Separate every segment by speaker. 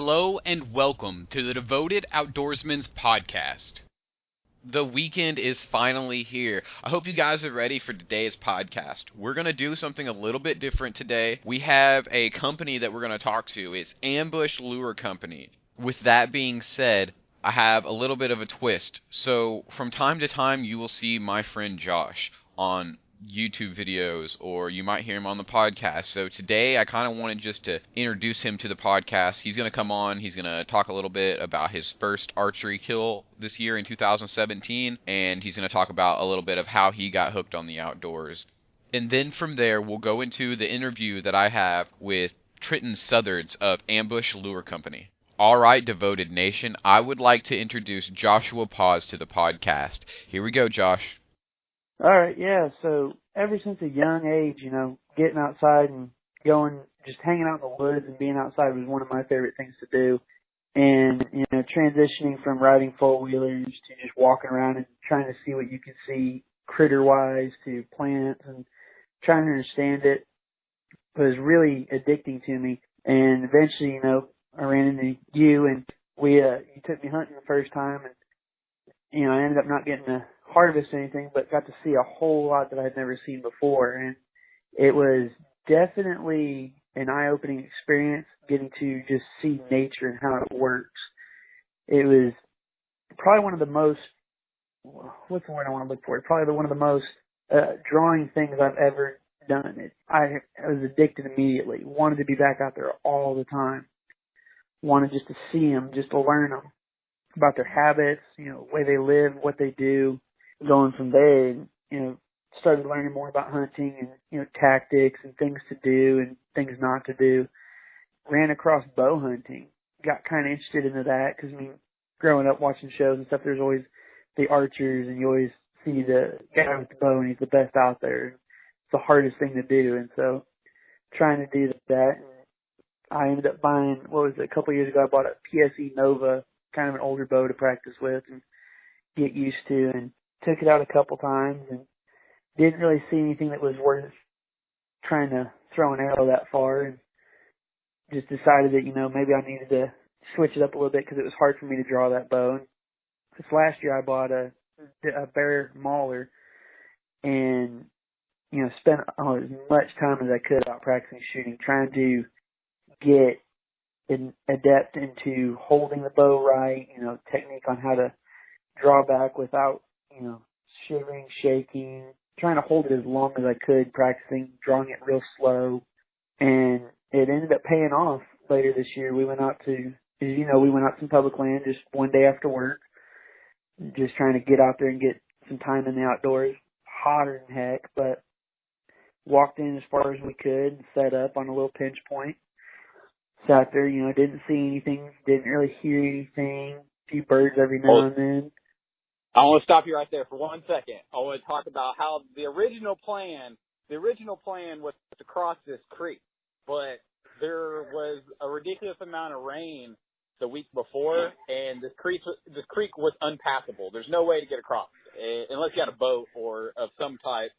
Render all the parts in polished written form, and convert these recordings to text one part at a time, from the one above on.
Speaker 1: Hello and welcome to the Devoted Outdoorsman's podcast. The weekend is finally here. I hope you guys are ready for today's podcast. We're going to do something a little bit different today. We have a company that we're going to talk to. It's Ambush Lure Company. With that being said, I have a little bit of a twist. So from time to time, you will see my friend Josh on YouTube videos, or you might hear him on the podcast. So today I kind of wanted just to introduce him to the podcast. He's going to come on, he's going to talk a little bit about his first archery kill this year in 2017, and he's going to talk about a little bit of how he got hooked on the outdoors. And then from there we'll go into the interview that I have with Trenton Southards of Ambush Lure Company. Alright, Devoted Nation, I would like to introduce Joshua Paus to the podcast. Here we go, Josh.
Speaker 2: All right, yeah. So ever since a young age, getting outside and just hanging out in the woods and being outside was one of my favorite things to do. And, transitioning from riding four-wheelers to just walking around and trying to see what you can see critter-wise to plants and trying to understand it was really addicting to me. And eventually, I ran into you and you took me hunting the first time, and, I ended up not getting to harvest anything, but got to see a whole lot that I had never seen before. And it was definitely an eye-opening experience getting to just see nature and how it works. It was probably one of the most, what's the word I want to look for? Probably one of the most drawing things I've ever done. I was addicted immediately. Wanted to be back out there all the time. Wanted just to see them, just to learn them about their habits, the way they live, what they do. Going from there, started learning more about hunting and, tactics and things to do and things not to do. Ran across bow hunting. Got kind of interested into that because, growing up watching shows and stuff, there's always the archers and you always see the guy with the bow and he's the best out there. It's the hardest thing to do. And so trying to do that. And I ended up buying, a couple of years ago, I bought a PSE Nova, kind of an older bow to practice with and get used to, and took it out a couple times and didn't really see anything that was worth trying to throw an arrow that far, and just decided that, maybe I needed to switch it up a little bit because it was hard for me to draw that bow. And this last year I bought a bear mauler and, spent as much time as I could out practicing shooting, trying to get an adept into holding the bow right, technique on how to draw back without shivering, shaking, trying to hold it as long as I could, practicing, drawing it real slow. And it ended up paying off later this year. We went out to, we went out some public land just one day after work, just trying to get out there and get some time in the outdoors. Hotter than heck, but walked in as far as we could and set up on a little pinch point. Sat there, didn't see anything, didn't really hear anything, a few birds every now and then.
Speaker 3: I want to stop you right there for 1 second. I want to talk about how the original plan was to cross this creek, but there was a ridiculous amount of rain the week before, and this creek was unpassable. There's no way to get across unless you had a boat or of some type.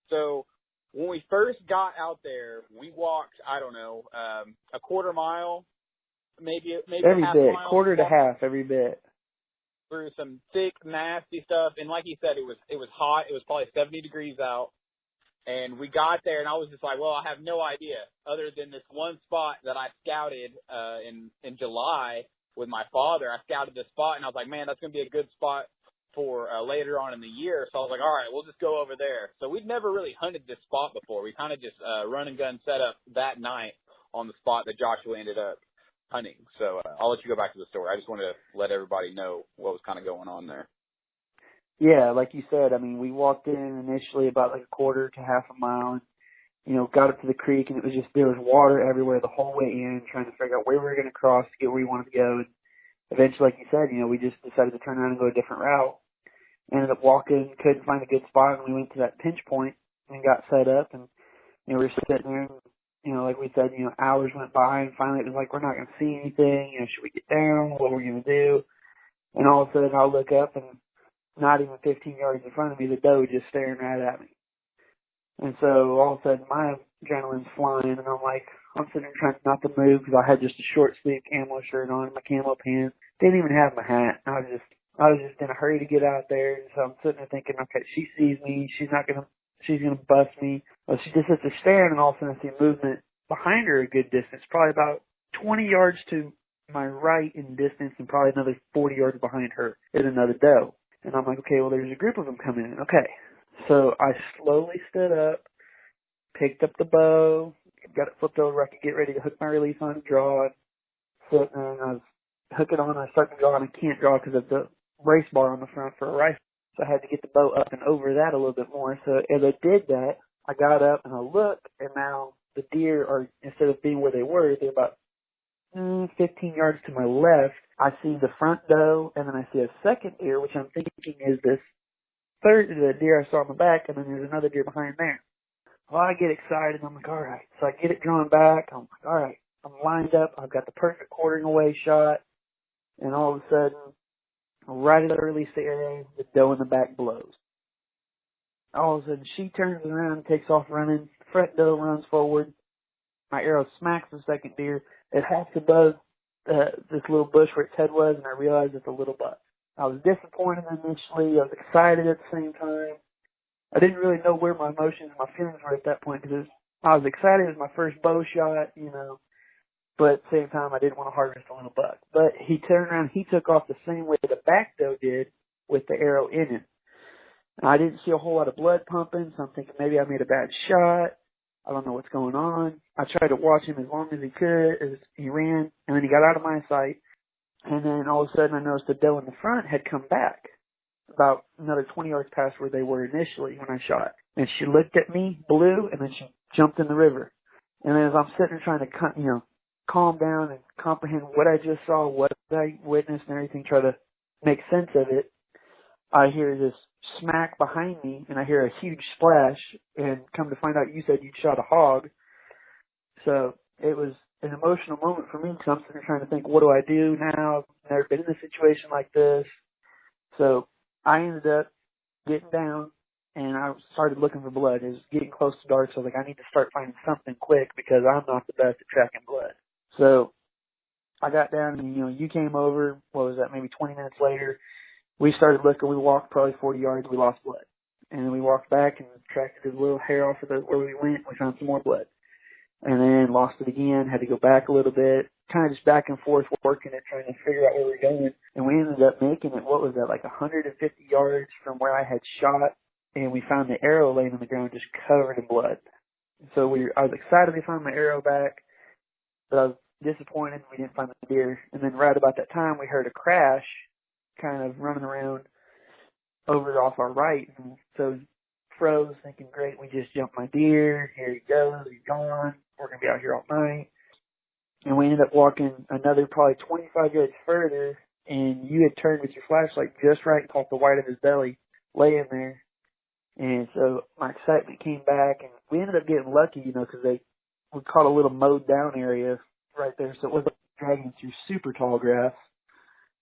Speaker 3: So when we first got out there, we walked, a quarter mile, maybe
Speaker 2: every
Speaker 3: a half
Speaker 2: bit,
Speaker 3: mile.
Speaker 2: quarter to half, every bit.
Speaker 3: Through some thick, nasty stuff. And like you said, it was hot. It was probably 70 degrees out. And we got there, and I was just like, well, I have no idea other than this one spot that I scouted in July with my father. I scouted this spot, and I was like, man, that's going to be a good spot for later on in the year. So I was like, all right, we'll just go over there. So we'd never really hunted this spot before. We kind of just run and gun set up that night on the spot that Joshua ended up hunting. So I'll let you go back to the story. I just wanted to let everybody know what was kind of going on there.
Speaker 2: Yeah, like you said, we walked in initially about like a quarter to half a mile and, got up to the creek, and it was just, there was water everywhere the whole way in, trying to figure out where we were going to cross to get where we wanted to go. And eventually, like you said, we just decided to turn around and go a different route. Ended up walking, couldn't find a good spot, and we went to that pinch point and got set up, and, we were sitting there, and, like we said, hours went by, and finally it was like, we're not going to see anything, should we get down? What are we going to do? And all of a sudden I'll look up, and not even 15 yards in front of me, the doe just staring right at me. And so all of a sudden my adrenaline's flying, and I'm sitting there trying not to move because I had just a short sleeve camo shirt on, my camo pants. Didn't even have my hat. I was just in a hurry to get out there. And so I'm sitting there thinking, okay, she sees me. She's gonna bust me. Well, she just sits there staring, and all of a sudden I see movement behind her a good distance, probably about 20 yards to my right in distance, and probably another 40 yards behind her is another doe. And I'm like, okay, well, there's a group of them coming in. Okay. So I slowly stood up, picked up the bow, got it flipped over. I could get ready to hook my release on and draw it. Sitting there, and I was hooking on, and I started to draw, and I can't draw because of the brace bar on the front for a rifle. So I had to get the bow up and over that a little bit more. So as I did that, I got up and I looked, and now the deer are, instead of being where they were, they're about 15 yards to my left. I see the front doe, and then I see a second deer, which I'm thinking is this third the deer I saw in the back, and then there's another deer behind there. Well, I get excited. I'm like, all right. So I get it drawn back. I'm like, all right. I'm lined up. I've got the perfect quartering away shot, and all of a sudden, right as I release the arrow, the doe in the back blows. All of a sudden, she turns around, takes off running. The front doe runs forward. My arrow smacks the second deer. It hops above this little bush where its head was, and I realized it's a little buck. I was disappointed initially. I was excited at the same time. I didn't really know where my emotions and my feelings were at that point because I was excited. It was my first bow shot, but at the same time, I didn't want to harvest a little buck. But he turned around, he took off the same way the back doe did with the arrow in it. And I didn't see a whole lot of blood pumping, so I'm thinking maybe I made a bad shot. I don't know what's going on. I tried to watch him as long as he could as he ran, and then he got out of my sight. And then all of a sudden I noticed the doe in the front had come back about another 20 yards past where they were initially when I shot. And she looked at me, blew, and then she jumped in the river. And then as I'm sitting there trying to, calm down and comprehend what I just saw, what I witnessed and everything, try to make sense of it, I hear this smack behind me, and I hear a huge splash, and come to find out you said you'd shot a hog. So it was an emotional moment for me because I'm sitting there trying to think, what do I do now? I've never been in a situation like this. So I ended up getting down, and I started looking for blood. It was getting close to dark, so I was like, I need to start finding something quick because I'm not the best at tracking blood. So I got down, and, you came over, what was that, maybe 20 minutes later. We started looking. We walked probably 40 yards. We lost blood. And then we walked back and tracked his little hair off of where we went. We found some more blood. And then lost it again, had to go back a little bit, kind of just back and forth working it, trying to figure out where we were going. And we ended up making it, what was that, like 150 yards from where I had shot. And we found the arrow laying on the ground just covered in blood. So I was excited to find my arrow back, but I was disappointed we didn't find the deer. And then right about that time, we heard a crash kind of running around over off our right. And so froze, thinking, great, we just jumped my deer. Here he goes. He's gone. We're going to be out here all night. And we ended up walking another probably 25 yards further, and you had turned with your flashlight just right and caught the white of his belly laying there. And so my excitement came back, and we ended up getting lucky, because we caught a little mowed down area right there, so it wasn't dragging through super tall grass.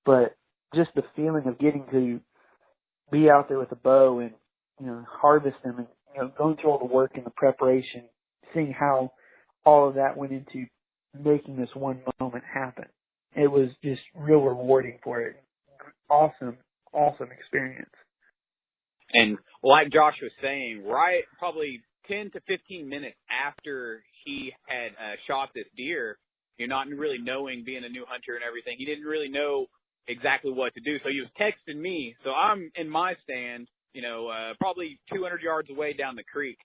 Speaker 2: But just the feeling of getting to be out there with a bow and, harvest them and, going through all the work and the preparation, seeing how all of that went into making this one moment happen. It was just real rewarding for it. Awesome experience.
Speaker 3: And like Josh was saying, right, probably 10 to 15 minutes after he had shot this deer, not really knowing, being a new hunter and everything, he didn't really know exactly what to do. So he was texting me. So I'm in my stand, probably 200 yards away down the creek.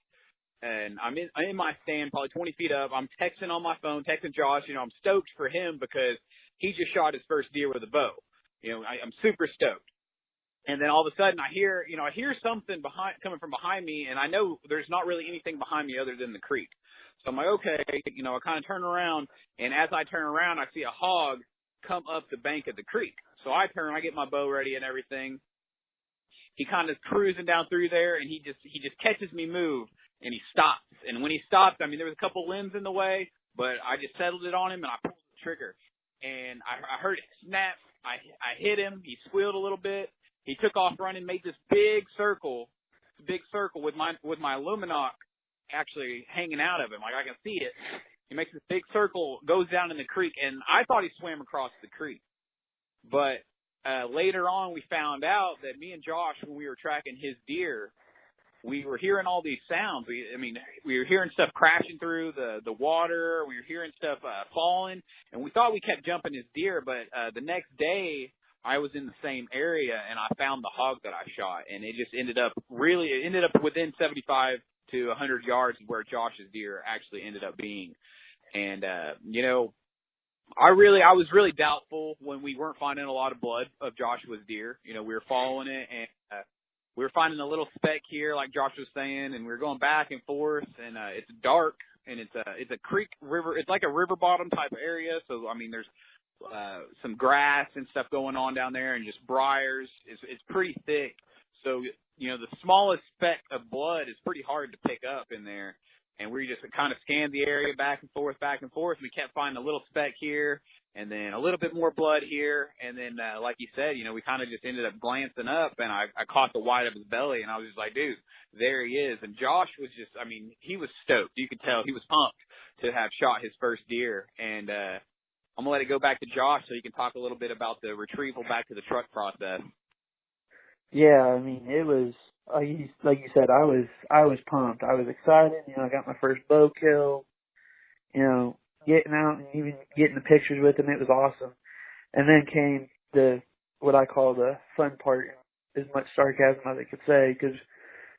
Speaker 3: And I'm in my stand, probably 20 feet up. I'm texting on my phone, texting Josh. I'm stoked for him because he just shot his first deer with a bow. I'm super stoked. And then all of a sudden I hear something coming from behind me, and I know there's not really anything behind me other than the creek. So I'm like, okay, I kind of turn around, and as I turn around, I see a hog come up the bank of the creek. So I get my bow ready and everything. He kind of cruising down through there, and he just catches me move, and he stops. And when he stopped, there was a couple limbs in the way, but I just settled it on him, and I pulled the trigger. And I heard it snap. I hit him. He squealed a little bit. He took off running, made this big circle with my Luminoc actually hanging out of him. Like, I can see it. He makes this big circle, goes down in the creek, and I thought he swam across the creek. But later on, we found out that me and Josh, when we were tracking his deer, we were hearing all these sounds. We were hearing stuff crashing through the water. We were hearing stuff falling, and we thought we kept jumping his deer. But the next day, I was in the same area, and I found the hog that I shot, and it just ended up within 75 to 100 yards of where Josh's deer actually ended up being. And you know, I was really doubtful when we weren't finding a lot of blood of Joshua's deer. You know, we were following it, and we were finding a little speck here, like Josh was saying, and we were going back and forth, and it's dark, and it's a creek river. It's like a river bottom type area. So, I mean, there's some grass and stuff going on down there, and just briars. It's pretty thick. So, you know, the smallest speck of blood is pretty hard to pick up in there. And we just kind of scanned the area back and forth. We kept finding a little speck here, and then a little bit more blood here. And then, like you said, you know, we kind of just ended up glancing up, and I caught the white of his belly, and I was just like, dude, there he is. And Josh was just, I mean, he was stoked. You could tell he was pumped to have shot his first deer. And I'm going to let it go back to Josh so he can talk a little bit about the retrieval back to the truck process.
Speaker 2: Yeah, I mean, it was, like you said, I was pumped. I was excited. You know, I got my first bow kill. You know, getting out and even getting the pictures with him, it was awesome. And then came what I call the fun part, as much sarcasm as I could say, because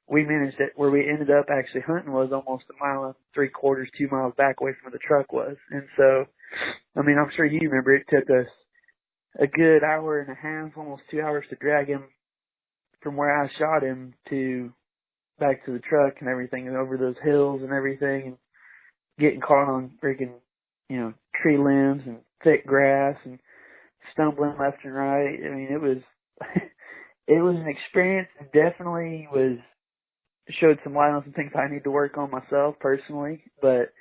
Speaker 2: we managed it. Where we ended up actually hunting was almost 1.75 miles, 2 miles back away from where the truck was. And so, I mean, I'm sure you remember it took us a good hour and a half, almost 2 hours to drag him from where I shot him to back to the truck and everything, and over those hills and everything, and getting caught on freaking, you know, tree limbs and thick grass and stumbling left and right. I mean, it was an experience. It definitely showed some light on some things I need to work on myself personally, but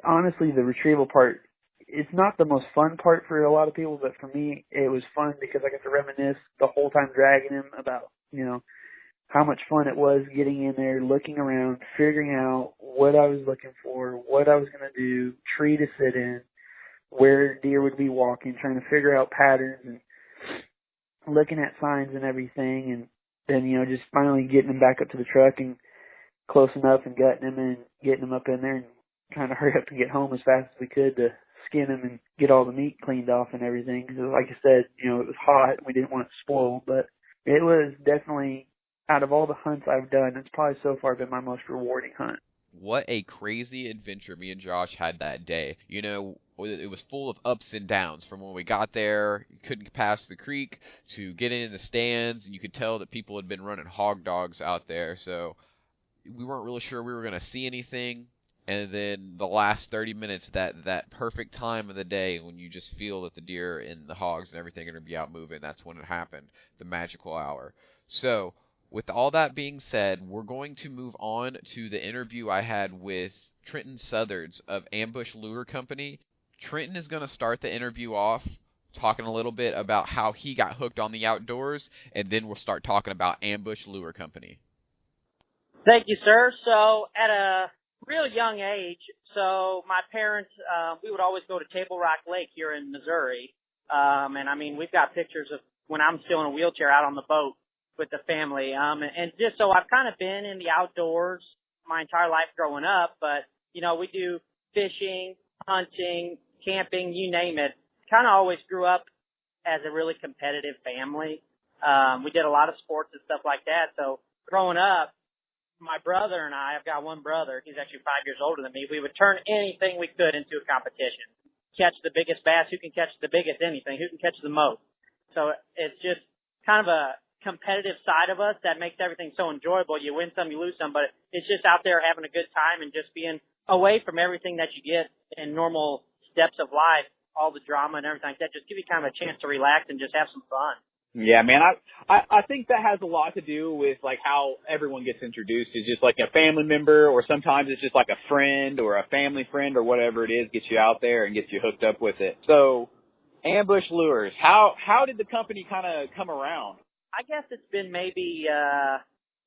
Speaker 2: honestly, the retrieval part, it's not the most fun part for a lot of people, but for me, it was fun because I got to reminisce the whole time dragging him about, you know, how much fun it was getting in there, looking around, figuring out what I was looking for, what I was going to do, tree to sit in, where deer would be walking, trying to figure out patterns and looking at signs and everything. And then, you know, just finally getting him back up to the truck and close enough and gutting him and getting him up in there and trying to hurry up and get home as fast as we could to skin him and get all the meat cleaned off and everything. Because like I said, you know, it was hot and we didn't want it to spoil, but it was definitely, out of all the hunts I've done, it's probably so far been my most rewarding hunt.
Speaker 1: What a crazy adventure me and Josh had that day. You know, it was full of ups and downs. From when we got there, you couldn't pass the creek, to getting in the stands, and you could tell that people had been running hog dogs out there, so we weren't really sure we were going to see anything. And then the last 30 minutes, that perfect time of the day when you just feel that the deer and the hogs and everything are going to be out moving, that's when it happened, the magical hour. So, with all that being said, we're going to move on to the interview I had with Trenton Southards of Ambush Lure Company. Trenton is going to start the interview off talking a little bit about how he got hooked on the outdoors, and then we'll start talking about Ambush Lure Company.
Speaker 4: Thank you, sir. So, at a real young age, so my parents, we would always go to Table Rock Lake here in Missouri. And I mean, we've got pictures of when I'm still in a wheelchair out on the boat with the family. And just so I've kind of been in the outdoors my entire life growing up, but, you know, we do fishing, hunting, camping, you name it. Kind of always grew up as a really competitive family. We did a lot of sports and stuff like that. So growing up, my brother and I've got one brother, he's actually 5 years older than me, we would turn anything we could into a competition. Catch the biggest bass, who can catch the biggest anything, who can catch the most. So it's just kind of a competitive side of us that makes everything so enjoyable. You win some, you lose some, but it's just out there having a good time and just being away from everything that you get in normal steps of life, all the drama and everything like that. Just give you kind of a chance to relax and just have some fun.
Speaker 3: Yeah, man, I think that has a lot to do with, like, how everyone gets introduced. It's just like a family member, or sometimes it's just like a friend or a family friend or whatever it is gets you out there and gets you hooked up with it. So, Ambush Lures, how did the company kind of come around?
Speaker 4: I guess it's been maybe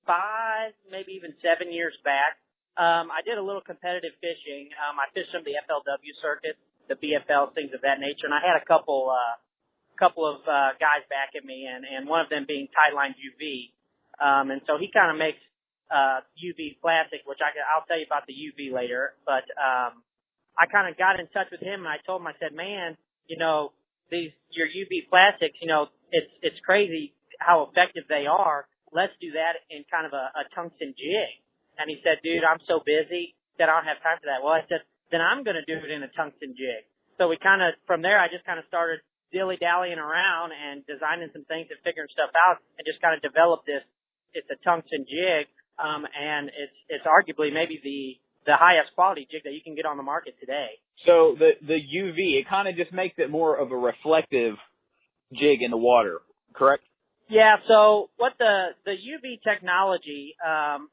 Speaker 4: 5, maybe even 7 years back, I did a little competitive fishing. I fished some of the FLW circuits, the BFL, things of that nature, and I had a couple of guys back at me, and one of them being Tightline UV. And so he kind of makes UV plastic, which I'll tell you about the UV later. But I kind of got in touch with him, and I told him, I said, man, your UV plastics, it's crazy how effective they are. Let's do that in kind of a tungsten jig. And he said, dude, I'm so busy that I don't have time for that. Well, I said, then I'm going to do it in a tungsten jig. So we kind of, from there, I just kind of started dilly-dallying around and designing some things and figuring stuff out and just kind of developed this. It's a tungsten jig, and it's arguably maybe the highest quality jig that you can get on the market today.
Speaker 3: So the UV, it kind of just makes it more of a reflective jig in the water, correct?
Speaker 4: Yeah, so what the UV technology,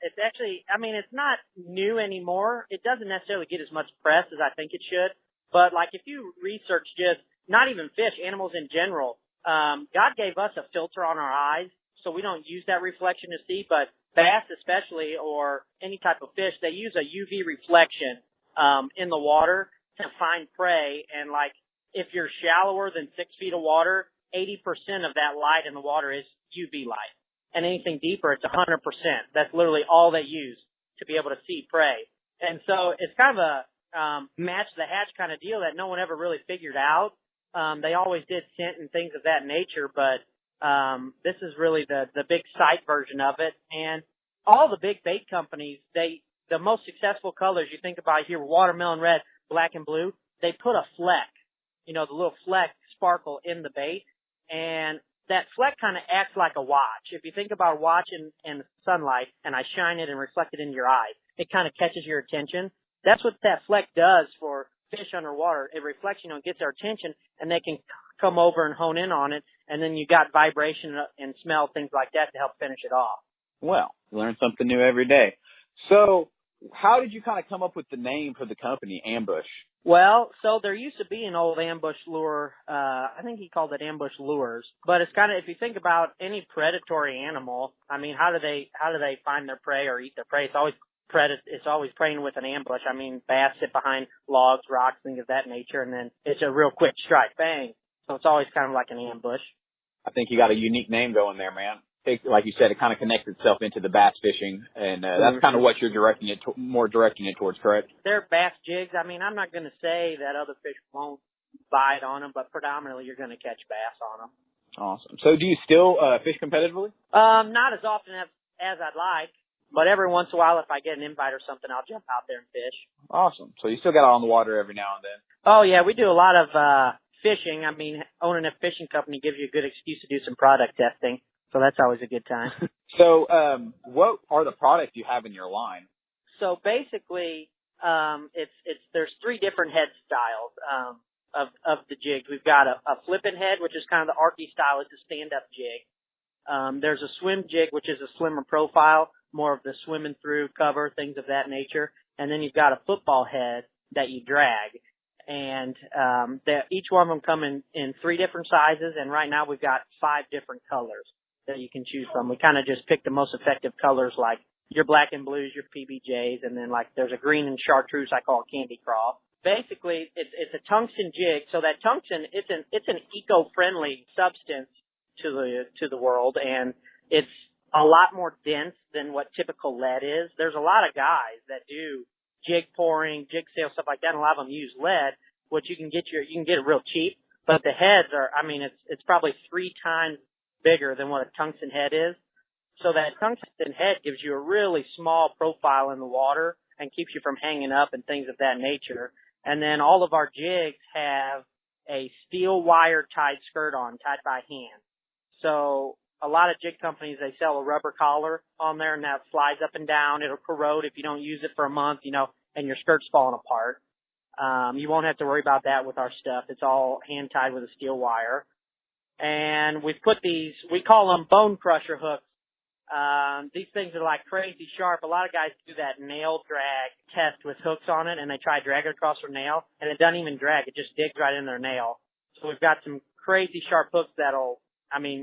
Speaker 4: it's actually, it's not new anymore. It doesn't necessarily get as much press as I think it should. But like if you research just, not even fish, animals in general, God gave us a filter on our eyes, so we don't use that reflection to see, but bass especially, or any type of fish, they use a UV reflection, in the water to find prey. And like, if you're shallower than 6 feet of water, 80% of that light in the water is UV light. And anything deeper, it's 100%. That's literally all they use to be able to see prey. And so it's kind of a match the hatch kind of deal that no one ever really figured out. They always did scent and things of that nature, but this is really the big sight version of it. And all the big bait companies, the most successful colors you think about here, watermelon red, black and blue, they put a fleck, the little fleck sparkle in the bait. And that fleck kind of acts like a watch. If you think about a watch in sunlight and I shine it and reflect it into your eye, it kind of catches your attention. That's what that fleck does for fish underwater. It reflects, gets their attention, and they can come over and hone in on it. And then you got vibration and smell, things like that to help finish it off.
Speaker 3: Well, learn something new every day. So how did you kind of come up with the name for the company, Ambush?
Speaker 4: Well, so there used to be an old ambush lure. I think he called it ambush lures. But it's kind of, if you think about any predatory animal, how do they find their prey or eat their prey? It's always preying with an ambush. Bass sit behind logs, rocks, things of that nature, and then it's a real quick strike, bang. So it's always kind of like an ambush.
Speaker 3: I think you got a unique name going there, man. Like you said, it kind of connects itself into the bass fishing, and that's kind of what you're directing it towards, correct?
Speaker 4: They're bass jigs. I'm not going to say that other fish won't bite on them, but predominantly you're going to catch bass on them.
Speaker 3: Awesome. So do you still fish competitively?
Speaker 4: Not as often as I'd like, but every once in a while, if I get an invite or something, I'll jump out there and fish. Awesome.
Speaker 3: So you still got out on the water every now and then?
Speaker 4: Oh, yeah. We do a lot of fishing. Owning a fishing company gives you a good excuse to do some product testing. So that's always a good time.
Speaker 3: So, what are the products you have in your line?
Speaker 4: So basically, there's 3 different head styles, of the jigs. We've got a flipping head, which is kind of the Arky style. It's a stand-up jig. There's a swim jig, which is a slimmer profile, more of the swimming through cover, things of that nature. And then you've got a football head that you drag. And, each one of them come in 3 different sizes. And right now we've got 5 different colors that you can choose from. We kind of just pick the most effective colors, like your black and blues, your PBJs, and then like there's a green and chartreuse I call candy crawl. Basically, it's a tungsten jig. So that tungsten, it's an eco-friendly substance to the world, and it's a lot more dense than what typical lead is. There's a lot of guys that do jig pouring, jig sales, stuff like that, and a lot of them use lead, which you can get it real cheap. But the heads are, it's probably 3 times bigger than what a tungsten head is. So that tungsten head gives you a really small profile in the water and keeps you from hanging up and things of that nature. And then all of our jigs have a steel wire tied skirt on, tied by hand. So a lot of jig companies, they sell a rubber collar on there, and that slides up and down. It'll corrode if you don't use it for a month, and your skirt's falling apart. You won't have to worry about that with our stuff. It's all hand tied with a steel wire. And we've put these, we call them bone crusher hooks. These things are like crazy sharp. A lot of guys do that nail drag test with hooks on it, and they try to drag it across their nail, and it doesn't even drag. It just digs right in their nail. So we've got some crazy sharp hooks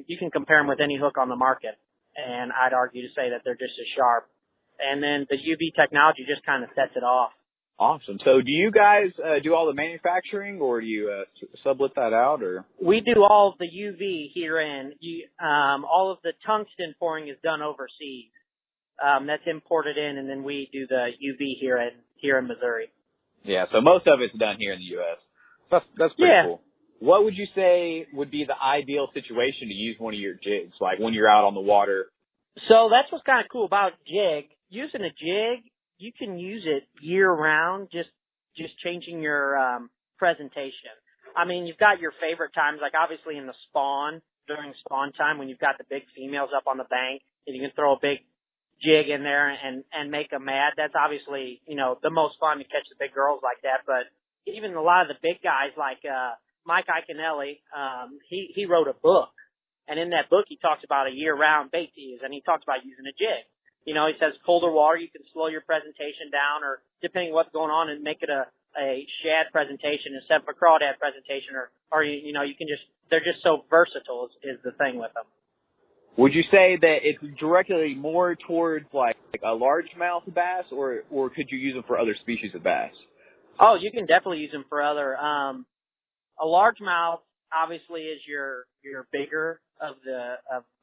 Speaker 4: you can compare them with any hook on the market. and I'd argue to say that they're just as sharp. And then the UV technology just kind of sets it off.
Speaker 3: Awesome. So do you guys do all the manufacturing, or do you sublet that out? Or
Speaker 4: We do all of the UV here in. All of the tungsten pouring is done overseas. That's imported in, and then we do the UV here in Missouri.
Speaker 3: yeah, so most of it's done here in the U.S. That's pretty cool. What would you say would be the ideal situation to use one of your jigs, like when you're out on the water?
Speaker 4: So that's what's kind of cool about jig. Using a jig, you can use it year round, just changing your presentation. I mean, you've got your favorite times, like obviously in the spawn, during spawn time when you've got the big females up on the bank, and you can throw a big jig in there and make them mad. That's obviously, the most fun to catch the big girls like that. But even a lot of the big guys like Mike Iaconelli, he wrote a book. And in that book, he talks about a year-round bait to use, and he talks about using a jig. He says colder water, you can slow your presentation down, or depending what's going on, and make it a shad presentation instead of a crawdad presentation, or you can just, they're just so versatile is the thing with them.
Speaker 3: Would you say that it's directly more towards like a largemouth bass, or could you use them for other species of bass?
Speaker 4: Oh, you can definitely use them for other. A largemouth obviously is your bigger of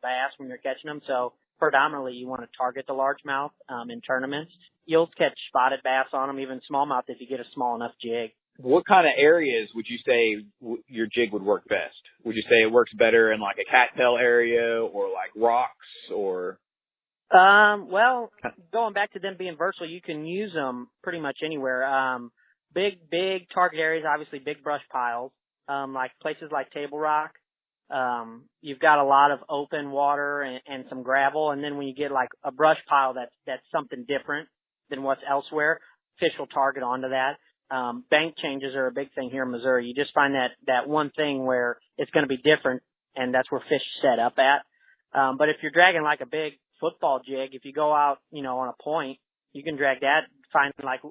Speaker 4: bass when you're catching them. So predominantly you want to target the largemouth in tournaments. You'll catch spotted bass on them, even smallmouth if you get a small enough jig.
Speaker 3: What kind of areas would you say your jig would work best? Would you say it works better in like a cattail area, or like rocks, or?
Speaker 4: Well, going back to them being versatile, you can use them pretty much anywhere. Big target areas, obviously big brush piles, like places like Table Rock. You've got a lot of open water and some gravel, and then when you get like a brush pile that's something different than what's elsewhere, fish will target onto that. Bank changes are a big thing here in Missouri. You just find that one thing where it's going to be different, and that's where fish set up at. But if you're dragging like a big football jig, if you go out, on a point, you can drag that, find like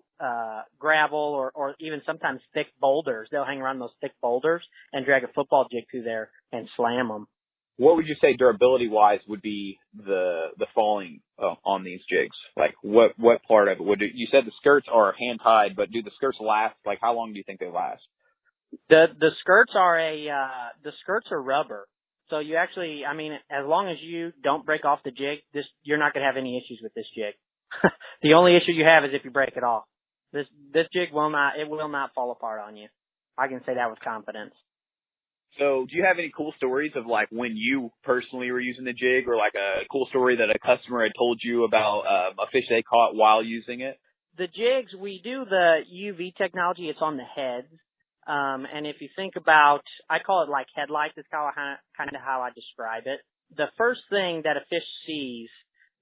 Speaker 4: gravel or even sometimes thick boulders. They'll hang around those thick boulders and drag a football jig through there and slam them.
Speaker 3: What would you say durability-wise would be the falling on these jigs? Like what part of it? You said the skirts are hand-tied, but do the skirts last? Like how long do you think they last?
Speaker 4: The skirts are rubber. So you actually, as long as you don't break off the jig, you're not going to have any issues with this jig. The only issue you have is if you break it off. This jig will not fall apart on you. I can say that with confidence.
Speaker 3: So do you have any cool stories of like when you personally were using the jig, or like a cool story that a customer had told you about a fish they caught while using it?
Speaker 4: The jigs, we do the UV technology. It's on the heads. And if you think about, I call it like headlights. It's kind of how I describe it. The first thing that a fish sees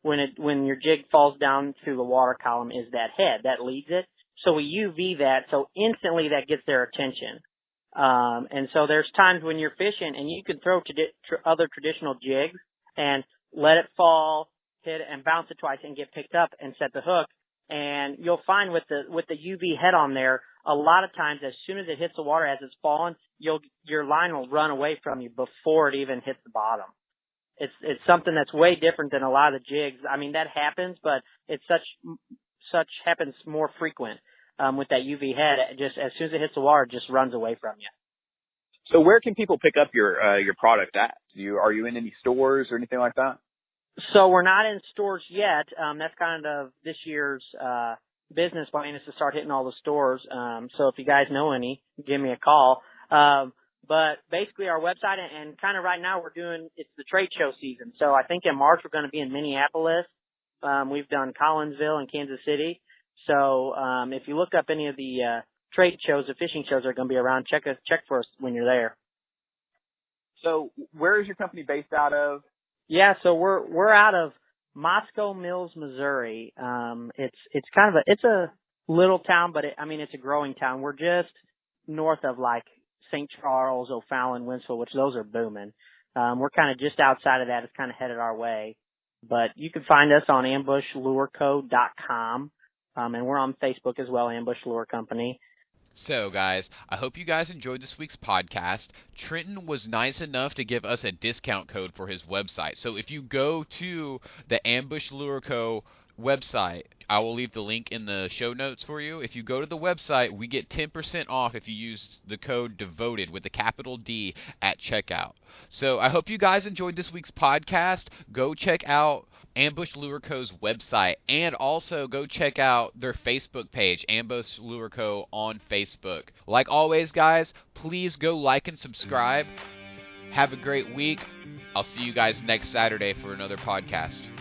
Speaker 4: when your jig falls down through the water column is that head that leads it. So we UV that, so instantly that gets their attention. And so there's times when you're fishing and you can throw other traditional jigs and let it fall, hit it, and bounce it twice and get picked up and set the hook. And you'll find with the UV head on there, a lot of times as soon as it hits the water as it's falling, your line will run away from you before it even hits the bottom. It's something that's way different than a lot of the jigs. That happens, but it's such happens more frequent. With that UV head, just as soon as it hits the water, it just runs away from you.
Speaker 3: So where can people pick up your product at? Are you in any stores or anything like that?
Speaker 4: So we're not in stores yet. That's kind of this year's business plan is to start hitting all the stores. So if you guys know any, give me a call. But basically our website and kind of right now it's the trade show season. So I think in March we're going to be in Minneapolis. We've done Collinsville and Kansas City. So if you look up any of the trade shows, the fishing shows that are going to be around, check for us when you're there.
Speaker 3: So where is your company based out of?
Speaker 4: Yeah, so we're out of Moscow Mills, Missouri. It's a little town, but it's a growing town. We're just north of like St. Charles, O'Fallon, Winsville, which those are booming. We're kind of just outside of that. It's kind of headed our way. But you can find us on ambushlureco.com. And we're on Facebook as well, Ambush Lure Company.
Speaker 1: So, guys, I hope you guys enjoyed this week's podcast. Trenton was nice enough to give us a discount code for his website. So if you go to the Ambush Lure Co. website, I will leave the link in the show notes for you. If you go to the website, we get 10% off if you use the code DEVOTED with a capital D at checkout. So I hope you guys enjoyed this week's podcast. Go check out Ambush Lure Co.'s website, and also go check out their Facebook page, Ambush Lure Co. on Facebook. Like always, guys, please go like and subscribe. Have a great week. I'll see you guys next Saturday for another podcast.